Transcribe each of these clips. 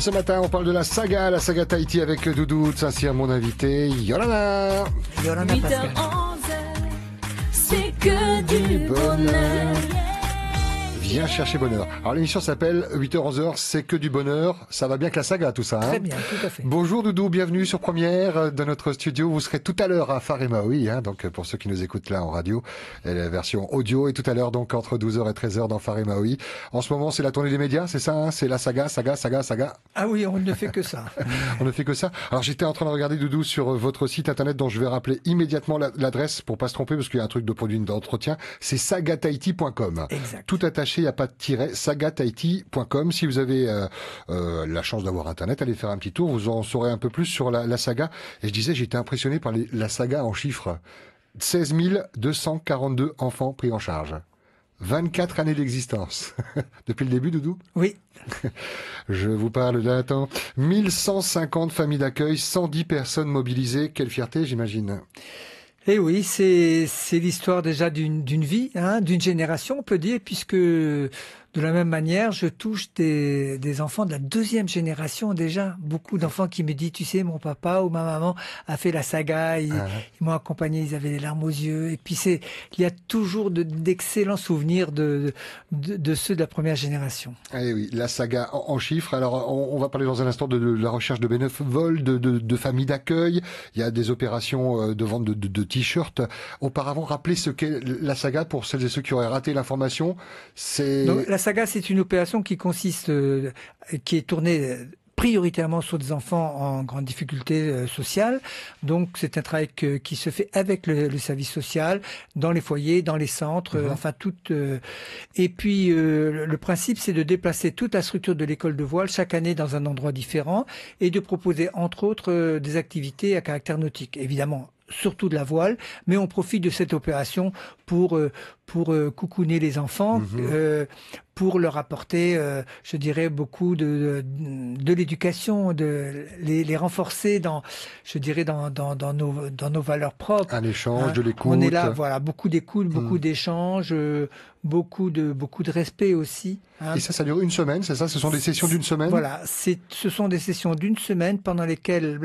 ce matin, on parle de la saga Tahiti avec Doudou de Saint-Cyr, mon invité, Yolanda. Yolanda Pascal. 8h11, c'est que du bonheur. Viens chercher bonheur. Alors l'émission s'appelle 8h-11h, c'est que du bonheur. Ça va bien que la saga, tout ça, hein? Très bien, tout à fait. Bonjour Doudou, bienvenue sur Première dans notre studio. Vous serez tout à l'heure à Phare et Maui, hein, donc pour ceux qui nous écoutent là en radio, la version audio, et tout à l'heure donc entre 12h et 13h dans Phare et Maui. En ce moment, c'est la tournée des médias, c'est ça, hein? C'est la saga. Ah oui, on ne fait que ça. On ne fait que ça. Alors j'étais en train de regarder Doudou sur votre site internet dont je vais rappeler immédiatement l'adresse pour pas se tromper parce qu'il y a un truc de produit d'entretien. C'est sagatahiti.com. Exact. Tout attaché, il n'y a pas de tiret, sagatahiti.com. Si vous avez la chance d'avoir internet, allez faire un petit tour, vous en saurez un peu plus sur la saga. Et je disais, j'étais impressionné par la saga en chiffres. 16 242 enfants pris en charge. 24 années d'existence. Depuis le début, Doudou? Oui. Je vous parle d'un temps. 1150 familles d'accueil, 110 personnes mobilisées. Quelle fierté, j'imagine. Et oui, c'est l'histoire déjà d'une vie, hein, d'une génération, on peut dire, puisque de la même manière, je touche des enfants de la deuxième génération déjà. Beaucoup d'enfants qui me disent, tu sais, mon papa ou ma maman a fait la saga, ils m'ont accompagné, ils avaient les larmes aux yeux. Et puis il y a toujours d'excellents souvenirs de ceux de la première génération. Ah oui, la saga en chiffres. Alors, on va parler dans un instant de la recherche de bénévoles, de familles d'accueil. Il y a des opérations de vente de t-shirts. Auparavant, rappelez ce qu'est la saga pour celles et ceux qui auraient raté l'information. Donc, la saga, c'est une opération qui consiste, qui est tournée prioritairement sur des enfants en grande difficulté sociale. Donc, c'est un travail qui se fait avec le service social, dans les foyers, dans les centres, enfin tout. Et puis, le principe, c'est de déplacer toute la structure de l'école de voile chaque année dans un endroit différent et de proposer, entre autres, des activités à caractère nautique. Évidemment, surtout de la voile, mais on profite de cette opération pour coucouner les enfants, pour leur apporter, je dirais, beaucoup de l'éducation, les renforcer dans nos valeurs propres. Un échange, de l'écoute. On est là, voilà, beaucoup d'écoute, beaucoup d'échanges, beaucoup de respect aussi. Hein. Et ça dure une semaine, c'est ça? Ce sont des sessions d'une semaine? Voilà, ce sont des sessions d'une semaine pendant laquelle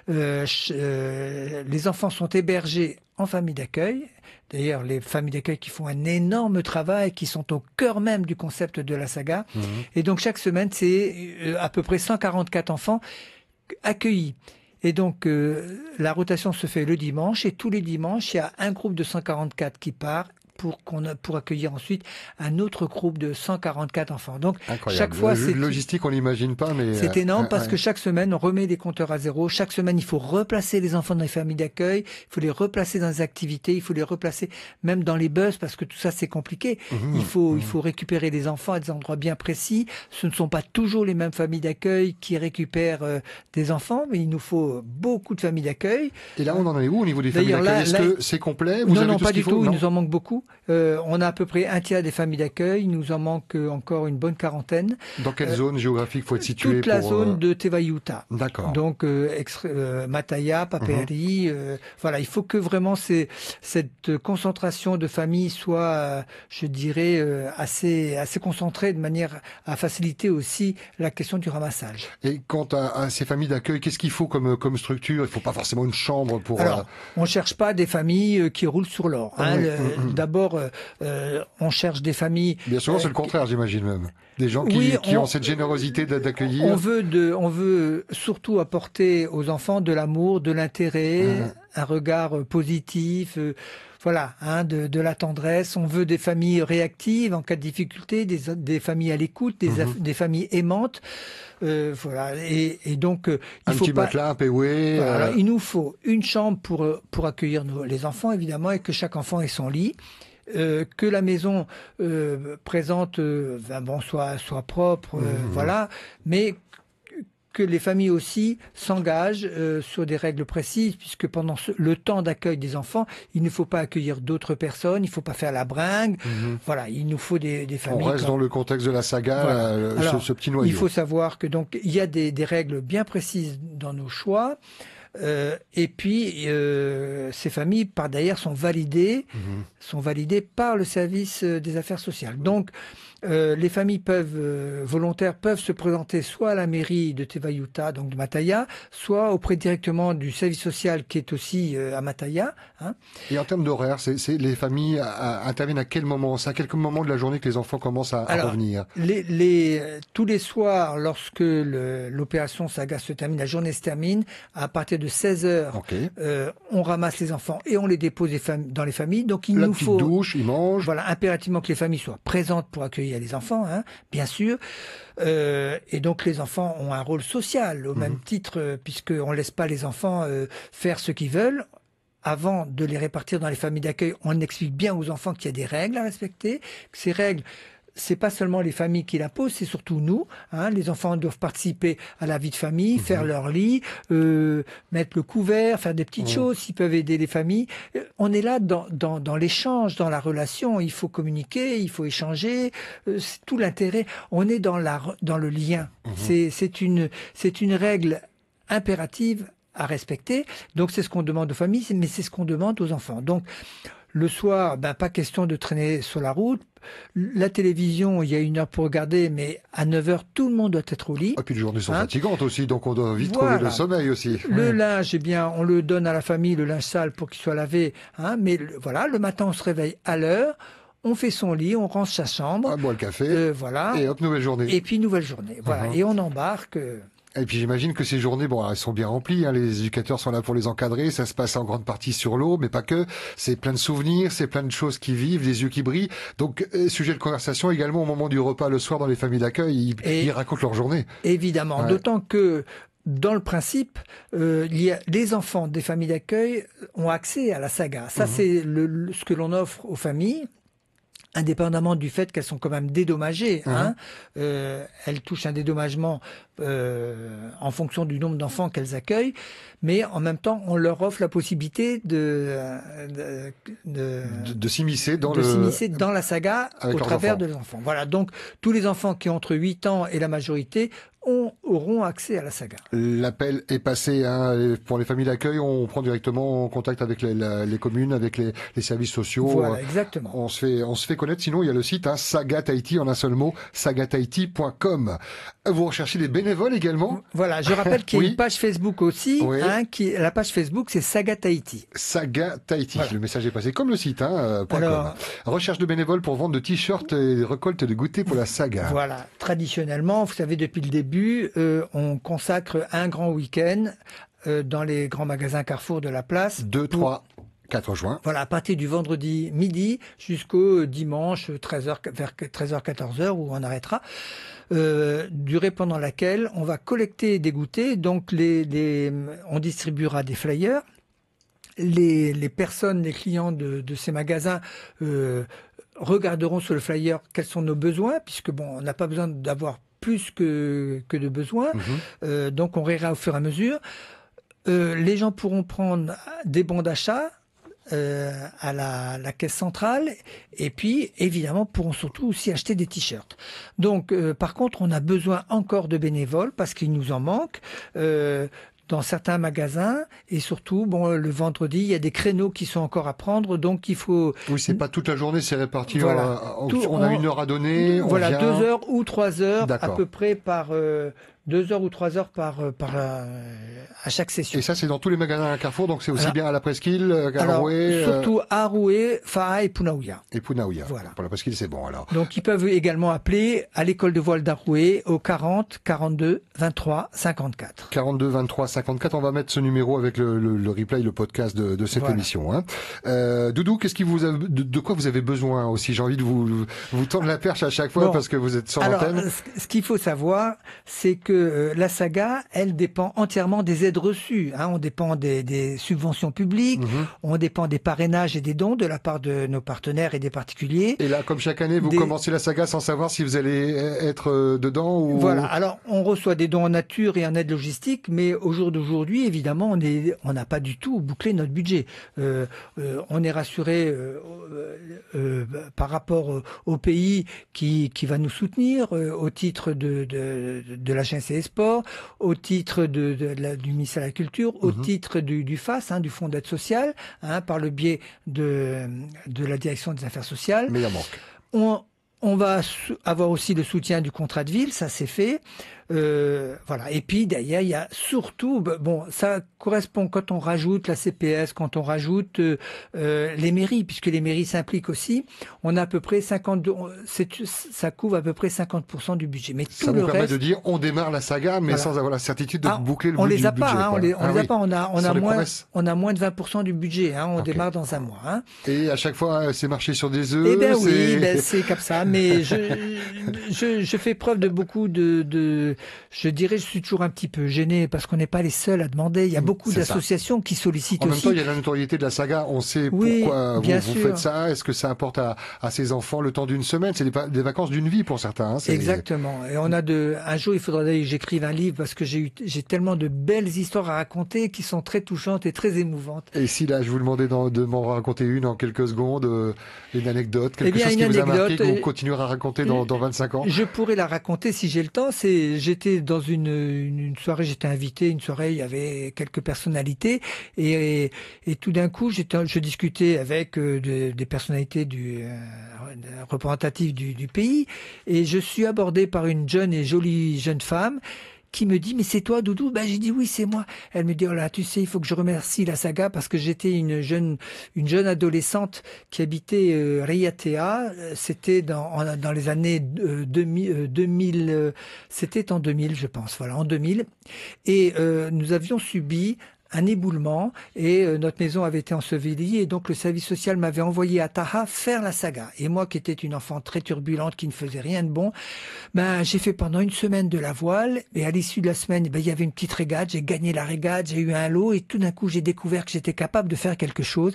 les enfants sont hébergés en famille d'accueil. D'ailleurs, les familles d'accueil qui font un énorme travail, qui sont au cœur même du concept de la saga. Et donc, chaque semaine, c'est à peu près 144 enfants accueillis. Et donc, la rotation se fait le dimanche. Et tous les dimanches, il y a un groupe de 144 qui part pour accueillir ensuite un autre groupe de 144 enfants. Donc, incroyable. Chaque fois, c'est logistique, on n'imagine pas, mais c'est énorme parce que chaque semaine, on remet des compteurs à zéro. Chaque semaine, il faut replacer les enfants dans les familles d'accueil. Il faut les replacer dans les activités. Il faut les replacer même dans les bus parce que tout ça, c'est compliqué. Il faut récupérer les enfants à des endroits bien précis. Ce ne sont pas toujours les mêmes familles d'accueil qui récupèrent des enfants, mais il nous faut beaucoup de familles d'accueil. Et là, on en est où au niveau des familles d'accueil? Est-ce que c'est complet? Non, pas du tout. Il nous en manque beaucoup. On a à peu près un tiers des familles d'accueil. Il nous en manque encore une bonne quarantaine. Dans quelle zone géographique faut être situé? Toute la zone de Tevayuta. D'accord. Donc Mataya, Papeari. Voilà, il faut que vraiment cette concentration de familles soit, je dirais, assez concentrée de manière à faciliter aussi la question du ramassage. Et quant à ces familles d'accueil, qu'est-ce qu'il faut comme structure? Il faut pas forcément une chambre pour... Alors, on cherche pas des familles qui roulent sur l'or. Hein. D'abord, on cherche des familles... Bien souvent, c'est le contraire, j'imagine même. Des gens qui ont cette générosité d'accueillir. On veut surtout apporter aux enfants de l'amour, de l'intérêt, un regard positif... Voilà, hein, de la tendresse. On veut des familles réactives en cas de difficulté, des familles à l'écoute, des familles aimantes. Voilà. Et donc, il faut pas matelas, un péoué. Voilà, il nous faut une chambre pour accueillir les enfants, évidemment, et que chaque enfant ait son lit. Que la maison présente, soit propre, voilà, mais que les familles aussi s'engagent sur des règles précises, puisque pendant le temps d'accueil des enfants, il ne faut pas accueillir d'autres personnes, il ne faut pas faire la bringue. Voilà, il nous faut des familles. On reste dans le contexte de la saga, voilà. Alors, ce petit noyau. Il faut savoir que donc il y a des règles bien précises dans nos choix. Et puis, ces familles, par d'ailleurs, sont validées par le service des affaires sociales. Donc, les familles volontaires peuvent se présenter soit à la mairie de Tevayuta, donc de Mataya, soit auprès directement du service social qui est aussi à Mataya. Hein. Et en termes d'horaire, les familles interviennent à quel moment? C'est à quel moment de la journée que les enfants commencent à revenir? Tous les soirs, lorsque l'opération Saga se termine, la journée se termine, à partir de 16h, on ramasse les enfants et on les dépose dans les familles. Donc il nous faut douche, ils mangent. Voilà, impérativement que les familles soient présentes pour accueillir les enfants, hein, bien sûr. Et donc les enfants ont un rôle social au même titre, puisqu'on ne laisse pas les enfants faire ce qu'ils veulent. Avant de les répartir dans les familles d'accueil, on explique bien aux enfants qu'il y a des règles à respecter, que ces règles, c'est pas seulement les familles qui l'imposent, c'est surtout nous. Hein. Les enfants doivent participer à la vie de famille, faire leur lit, mettre le couvert, faire des petites choses, s'ils peuvent aider les familles. On est là dans l'échange, dans la relation. Il faut communiquer, il faut échanger. C'est tout l'intérêt. On est dans le lien. C'est une règle impérative à respecter. Donc c'est ce qu'on demande aux familles, mais c'est ce qu'on demande aux enfants. Donc le soir, pas question de traîner sur la route. La télévision, il y a 1 heure pour regarder, mais à 9h, tout le monde doit être au lit. Et puis les journées sont fatigantes aussi, donc on doit vite trouver le sommeil aussi. Le linge, on le donne à la famille, le linge sale, pour qu'il soit lavé. Hein, mais le matin, on se réveille à l'heure. On fait son lit, on range sa chambre. On boit le café. Et hop, nouvelle journée. Et puis nouvelle journée. Voilà. Et on embarque. Et puis j'imagine que ces journées, elles sont bien remplies. Hein. Les éducateurs sont là pour les encadrer. Ça se passe en grande partie sur l'eau, mais pas que. C'est plein de souvenirs, c'est plein de choses qui vivent, des yeux qui brillent. Donc, sujet de conversation également au moment du repas le soir dans les familles d'accueil. Ils racontent leur journée. Évidemment, d'autant que dans le principe, les enfants des familles d'accueil ont accès à la saga. Ça, c'est ce que l'on offre aux familles. Indépendamment du fait qu'elles sont quand même dédommagées, elles touchent un dédommagement en fonction du nombre d'enfants qu'elles accueillent, mais en même temps, on leur offre la possibilité de s'immiscer dans la saga au travers de leurs enfants. Voilà, donc tous les enfants qui ont entre 8 ans et la majorité auront accès à la saga. L'appel est passé pour les familles d'accueil. On prend directement contact avec les communes, avec les services sociaux. Voilà, exactement. On se fait connaître. Sinon, il y a le site Saga Tahiti en un seul mot, sagatahiti.com. Vous recherchez des bénévoles également. Voilà, je rappelle qu'il y a une page Facebook aussi. La page Facebook, c'est Saga Tahiti. Saga Tahiti. Voilà. Le message est passé comme le site. .com. Recherche de bénévoles pour vendre de t-shirts et récolte de goûters pour la saga. Voilà. Traditionnellement, vous savez, depuis le début, on consacre un grand week-end dans les grands magasins Carrefour de la place. 2, 3, 4 juin. Voilà, à partir du vendredi midi jusqu'au dimanche 13h, vers 13h, 14h, où on arrêtera. Durée pendant laquelle on va collecter des goûters. Donc, on distribuera des flyers. Les personnes, les clients de ces magasins regarderont sur le flyer quels sont nos besoins, puisque on n'a pas besoin d'avoir plus que de besoins. Donc, on rira au fur et à mesure. Les gens pourront prendre des bons d'achat à la caisse centrale, et puis évidemment pourront surtout aussi acheter des t-shirts. Donc par contre, on a besoin encore de bénévoles parce qu'il nous en manque dans certains magasins, et surtout le vendredi il y a des créneaux qui sont encore à prendre, donc il faut... Oui, c'est pas toute la journée, c'est réparti. Voilà. On a 1 heure à donner. Voilà, 2 heures ou 3 heures à peu près par 2 heures ou 3 heures à chaque session. Et ça, c'est dans tous les magasins à Carrefour, donc c'est aussi bien à la Presqu'île qu'à Roué. Surtout à Roué, Faha et Punaouia. Voilà. Pour la Presqu'île, c'est bon alors. Donc ils peuvent également appeler à l'école de voile d'Aroué au 40 42 23 54. 42 23 54. On va mettre ce numéro avec le replay, le podcast de cette émission. Doudou, de quoi vous avez besoin aussi? J'ai envie de vous tendre la perche à chaque fois parce que vous êtes sur l'antenne. Ce qu'il faut savoir, c'est que la saga, elle dépend entièrement des aides reçues. On dépend des subventions publiques, on dépend des parrainages et des dons de la part de nos partenaires et des particuliers. Et là, comme chaque année, vous commencez la saga sans savoir si vous allez être dedans ou... Voilà, alors on reçoit des dons en nature et en aide logistique, mais au jour d'aujourd'hui, évidemment, on n'a pas du tout bouclé notre budget. On est rassuré par rapport au pays qui va nous soutenir, au titre de la GNC Sport, au titre du ministère de la Culture, au titre du FAS, du Fonds d'aide sociale, par le biais de la direction des affaires sociales. Mais il en manque. On va avoir aussi le soutien du contrat de ville, ça c'est fait. Voilà. Et puis derrière, il y a surtout, bon, ça correspond quand on rajoute la CPS, quand on rajoute les mairies, puisque les mairies s'impliquent aussi. On a à peu près 52, ça couvre à peu près 50% du budget. Mais ça tout vous le permet reste, de dire on démarre la saga, mais voilà, sans avoir la certitude de boucler le on budget. les a pas, on les a pas. On a moins de 20% du budget. On Okay. démarre dans un mois. Et à chaque fois, c'est marcher sur des œufs. Eh ben oui, c'est comme ça. Mais je fais preuve de beaucoup je dirais, je suis toujours un petit peu gêné parce qu'on n'est pas les seuls à demander. Il y a beaucoup d'associations qui sollicitent aussi. En même temps, il y a la notoriété de la saga. On sait pourquoi vous faites ça. Est-ce que ça apporte à ces enfants le temps d'une semaine? C'est des vacances d'une vie pour certains. Exactement. Et on a un jour, il faudra d'ailleurs que j'écrive un livre parce que j'ai tellement de belles histoires à raconter qui sont très touchantes et très émouvantes. Et si là, je vous demandais de m'en raconter une en quelques secondes, une anecdote, quelque chose qui vous a marqué, que vous continuerez à raconter dans 25 ans? Je pourrais la raconter si j'ai le temps. J'étais dans une soirée, j'étais invité, une soirée, il y avait quelques personnalités et tout d'un coup, je discutais avec des personnalités représentatives du pays et je suis abordé par une jeune et jolie jeune femme qui me dit, mais c'est toi, Doudou? Ben, j'ai dit, oui, c'est moi. Elle me dit, oh là, tu sais, il faut que je remercie la saga parce que j'étais une jeune adolescente qui habitait Riatea. C'était dans les années 2000, c'était en 2000, je pense. Voilà, en 2000. Et nous avions subi un éboulement et notre maison avait été ensevelie et donc le service social m'avait envoyé à Taha faire la saga. Et moi qui étais une enfant très turbulente, qui ne faisait rien de bon, j'ai fait pendant une semaine de la voile et à l'issue de la semaine, il y avait une petite régate, j'ai gagné la régate, j'ai eu un lot et tout d'un coup j'ai découvert que j'étais capable de faire quelque chose.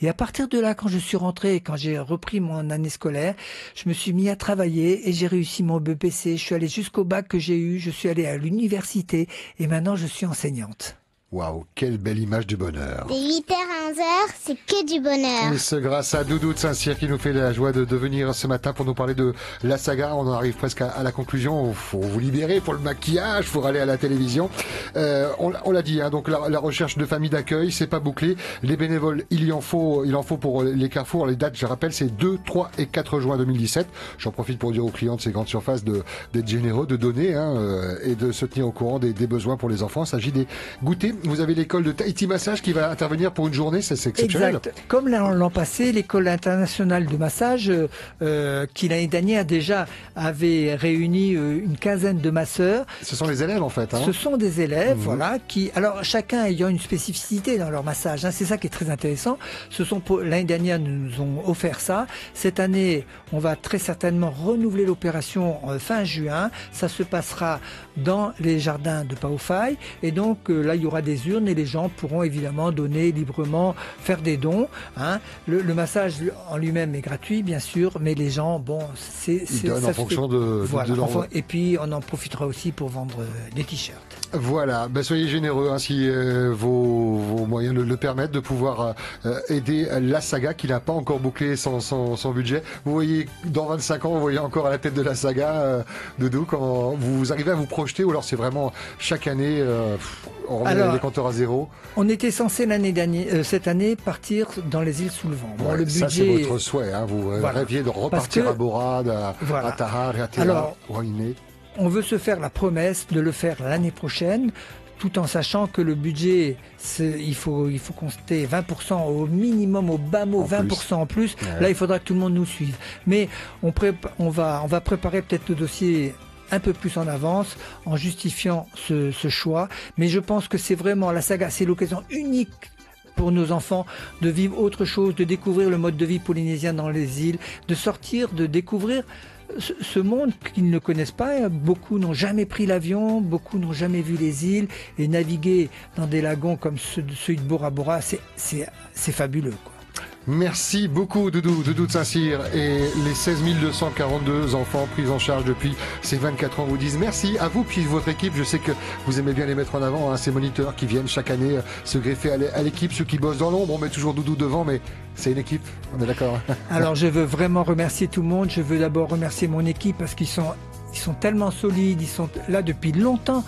Et à partir de là, quand je suis rentré et quand j'ai repris mon année scolaire, je me suis mis à travailler et j'ai réussi mon BPC, je suis allé jusqu'au bac que j'ai eu, je suis allé à l'université et maintenant je suis enseignante. Waouh, quelle belle image du bonheur. De 8h à 11h, c'est que du bonheur. Et ce grâce à Doudou de Saint-Cyr qui nous fait la joie de venir ce matin pour nous parler de la saga. On en arrive presque à la conclusion. Il faut vous libérer pour le maquillage, pour aller à la télévision. On l'a dit, donc la recherche de famille d'accueil, c'est pas bouclé. Les bénévoles, il en faut pour les carrefours. Les dates, je rappelle, c'est 2, 3 et 4 juin 2017. J'en profite pour dire aux clients de ces grandes surfaces d'être généreux, de donner et de se tenir au courant des besoins pour les enfants. Il s'agit des goûters. Vous avez l'école de Tahiti Massage qui va intervenir pour une journée, c'est exceptionnel. Exact. Comme l'an passé, l'école internationale de massage, qui l'année dernière déjà avait réuni une quinzaine de masseurs. Ce sont les élèves en fait. Ce sont des élèves, voilà, alors chacun ayant une spécificité dans leur massage. C'est ça qui est très intéressant. L'année dernière, nous ont offert ça. Cette année, on va très certainement renouveler l'opération fin juin. Ça se passera dans les jardins de Paoufai. Et donc là, il y aura des urnes et les gens pourront évidemment donner librement, faire des dons. Le massage en lui-même est gratuit, bien sûr, mais les gens, ils donnent en fonction de leur... Et puis, on en profitera aussi pour vendre des t-shirts. Voilà, soyez généreux si vos moyens le permettent de pouvoir aider la saga qui n'a pas encore bouclé son budget. Vous voyez, dans 25 ans, vous voyez encore à la tête de la saga, Doudou, quand vous arrivez à vous projeter, ou alors c'est vraiment chaque année, on remet les compteurs à zéro? On était censé cette année partir dans les îles sous le vent. Le budget, ça c'est votre souhait, vous rêviez de repartir à Borade, à Tahar, à Tera, Wainé. On veut se faire la promesse de le faire l'année prochaine, tout en sachant que le budget, il faut compter 20% au minimum, au bas mot, 20% en plus. Ouais. Là, il faudra que tout le monde nous suive. Mais on va préparer peut-être le dossier un peu plus en avance, en justifiant ce choix. Mais je pense que c'est vraiment la saga, c'est l'occasion unique pour nos enfants de vivre autre chose, de découvrir le mode de vie polynésien dans les îles, de sortir, de découvrir ce monde qu'ils ne connaissent pas. Beaucoup n'ont jamais pris l'avion, beaucoup n'ont jamais vu les îles, et naviguer dans des lagons comme celui de Bora Bora, c'est fabuleux, quoi. Merci beaucoup Doudou de Saint-Cyr, et les 16 242 enfants pris en charge depuis ces 24 ans vous disent merci à vous puis votre équipe. Je sais que vous aimez bien les mettre en avant, hein, ces moniteurs qui viennent chaque année se greffer à l'équipe, ceux qui bossent dans l'ombre. On met toujours Doudou devant, mais c'est une équipe, on est d'accord? Alors je veux vraiment remercier tout le monde. Je veux d'abord remercier mon équipe parce qu'ils sont tellement solides, ils sont là depuis longtemps.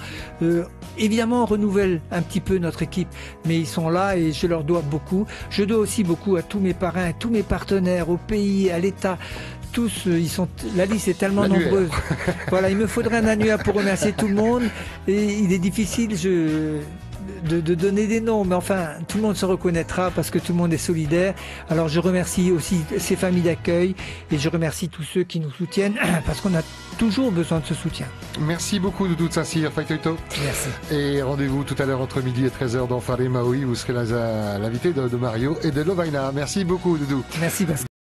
Évidemment, on renouvelle un petit peu notre équipe, mais ils sont là et je leur dois beaucoup. Je dois aussi beaucoup à tous mes parrains, à tous mes partenaires, au pays, à l'État. Tous, la liste est tellement nombreuse. Voilà, il me faudrait un annuaire pour remercier tout le monde. Et il est difficile, de donner des noms, mais enfin tout le monde se reconnaîtra parce que tout le monde est solidaire. Alors je remercie aussi ces familles d'accueil et je remercie tous ceux qui nous soutiennent parce qu'on a toujours besoin de ce soutien. Merci beaucoup Doudou de Saint-Cyr. Faitoito. Merci. Et rendez-vous tout à l'heure entre midi et 13h dans Faré Maui. Vous serez l'invité de Mario et de Lovaina. Merci beaucoup Doudou. Merci Pascal.